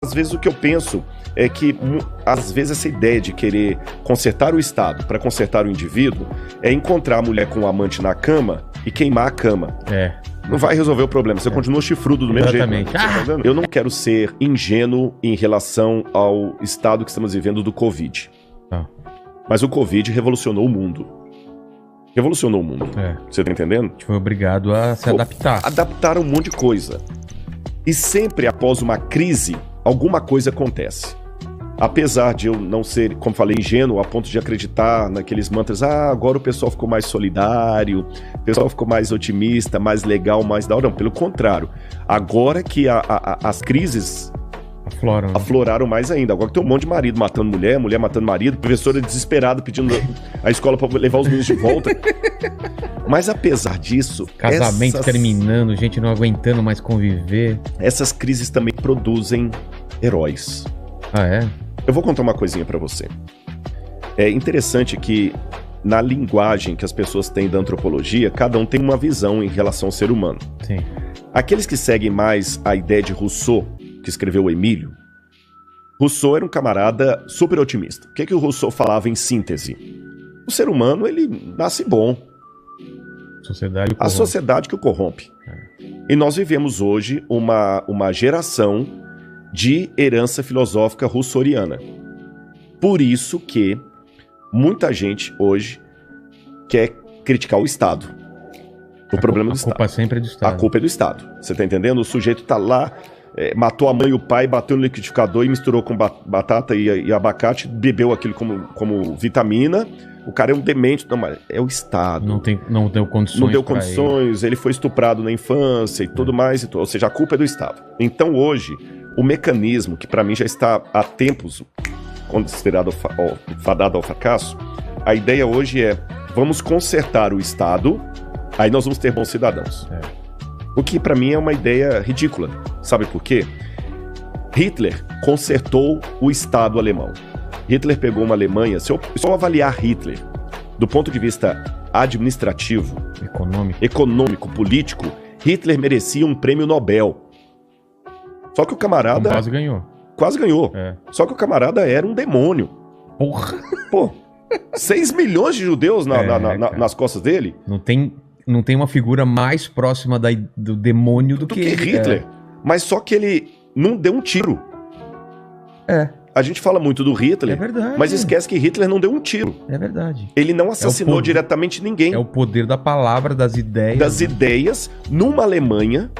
Às vezes o que eu penso é que, às vezes, essa ideia de querer consertar o Estado para consertar o indivíduo é encontrar a mulher com o amante na cama e queimar a cama. Não vai resolver o problema. Você continua chifrudo do mesmo jeito. Eu não quero ser ingênuo em relação ao estado que estamos vivendo do Covid. Mas o Covid revolucionou o mundo. Revolucionou o mundo. Você tá entendendo? A gente foi obrigado a se adaptar. Adaptar um monte de coisa. E sempre após uma crise, alguma coisa acontece. Apesar de eu não ser, como falei, ingênuo a ponto de acreditar naqueles mantras, agora o pessoal ficou mais solidário, o pessoal ficou mais otimista, mais legal, mais da hora. Não, pelo contrário. Agora que as crises afloraram mais ainda. Agora que tem um monte de marido matando mulher, mulher matando marido, professora desesperada pedindo a escola para levar os meninos de volta. Mas apesar disso... Casamento terminando, gente não aguentando mais conviver. Essas crises também produzem heróis. Eu vou contar uma coisinha pra você. É interessante que na linguagem que as pessoas têm da antropologia, cada um tem uma visão em relação ao ser humano. Sim. Aqueles que seguem mais a ideia de Rousseau, que escreveu o Emílio, Rousseau era um camarada super otimista. O que o Rousseau falava em síntese? O ser humano, ele nasce bom. A sociedade que o corrompe. E nós vivemos hoje uma geração de herança filosófica rousseauiana. Por isso que muita gente hoje quer criticar o Estado. O problema do Estado. A culpa sempre é do Estado. A culpa é do Estado. Você tá entendendo? O sujeito tá lá, matou a mãe e o pai, bateu no liquidificador e misturou com batata e abacate, bebeu aquilo como vitamina. O cara é um demente. Não, mas é o Estado. Não deu condições. Não deu condições, ele foi estuprado na infância e tudo mais. Ou seja, a culpa é do Estado. Então hoje, o mecanismo, que para mim já está há tempos considerado fadado ao fracasso, a ideia hoje é, vamos consertar o Estado, aí nós vamos ter bons cidadãos. O que para mim é uma ideia ridícula. Sabe por quê? Hitler consertou o Estado alemão. Hitler pegou uma Alemanha, se eu avaliar Hitler do ponto de vista administrativo, econômico, político, Hitler merecia um prêmio Nobel. Só que o camarada... Quase ganhou. Quase ganhou. Só que o camarada era um demônio. Porra! Pô, 6 milhões de judeus nas costas dele. Não tem uma figura mais próxima do demônio do que Hitler. Mas só que ele não deu um tiro. A gente fala muito do Hitler, mas esquece que Hitler não deu um tiro. É verdade. Ele não assassinou diretamente ninguém. É o poder da palavra, das ideias. Das ideias, numa Alemanha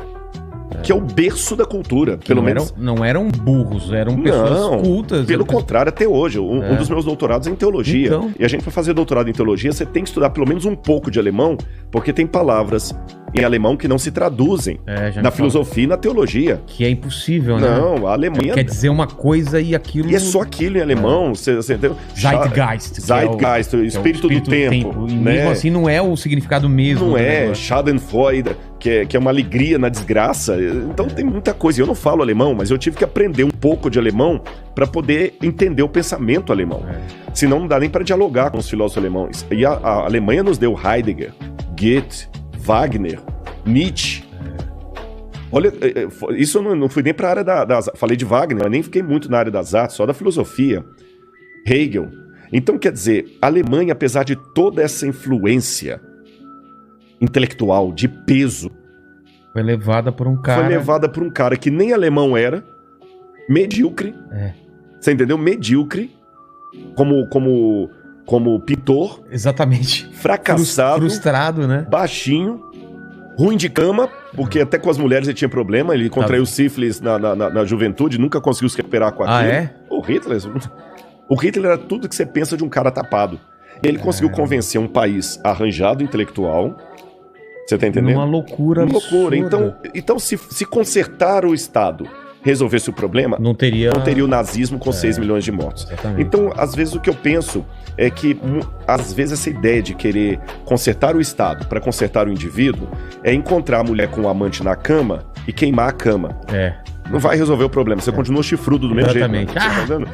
que é o berço da cultura. Pelo menos. Não eram burros, eram pessoas cultas. Pelo contrário, até hoje. Um dos meus doutorados é em teologia. Então... E a gente, para fazer doutorado em teologia, você tem que estudar pelo menos um pouco de alemão, porque tem palavras em alemão que não se traduzem na filosofia e na teologia. Que é impossível, né? Não, a Alemanha... Quer dizer uma coisa e aquilo... E é só aquilo em alemão. Você entendeu? Zeitgeist, o espírito do tempo. E mesmo assim não é o significado mesmo. Não é, Schadenfreude, que é uma alegria na desgraça. Então tem muita coisa. Eu não falo alemão, mas eu tive que aprender um pouco de alemão para poder entender o pensamento alemão. Senão não dá nem para dialogar com os filósofos alemães. E a Alemanha nos deu Heidegger, Goethe, Wagner, Nietzsche. Olha, isso eu não fui nem para a área das... Falei de Wagner, mas nem fiquei muito na área das artes, só da filosofia. Hegel. Então, quer dizer, a Alemanha, apesar de toda essa influência intelectual, de peso... Foi levada por um cara que nem alemão era, medíocre. Você entendeu? Medíocre, como pintor. Exatamente. Fracassado. Frustrado, né? Baixinho. Ruim de cama, porque até com as mulheres ele tinha problema. Ele contraiu sífilis na juventude, nunca conseguiu se recuperar com aquilo. O Hitler era tudo que você pensa de um cara tapado. E ele conseguiu convencer um país arranjado, intelectual. Você tá entendendo? Uma loucura absurda. Então se consertar o Estado resolvesse o problema, não teria o nazismo com 6 milhões de mortos. Exatamente. Então, às vezes, o que eu penso é que, às vezes, essa ideia de querer consertar o Estado para consertar o indivíduo é encontrar a mulher com o amante na cama e queimar a cama. Não vai resolver o problema. Você continua chifrudo do mesmo jeito.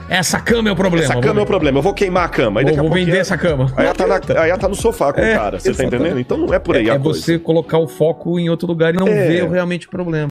Essa cama é o problema. Essa cama é o problema. Eu vou queimar a cama. Aí vou vender essa cama. Aí ela tá no sofá com o cara. Você tá entendendo? Então não é por aí a coisa. É você colocar o foco em outro lugar e não ver realmente o problema.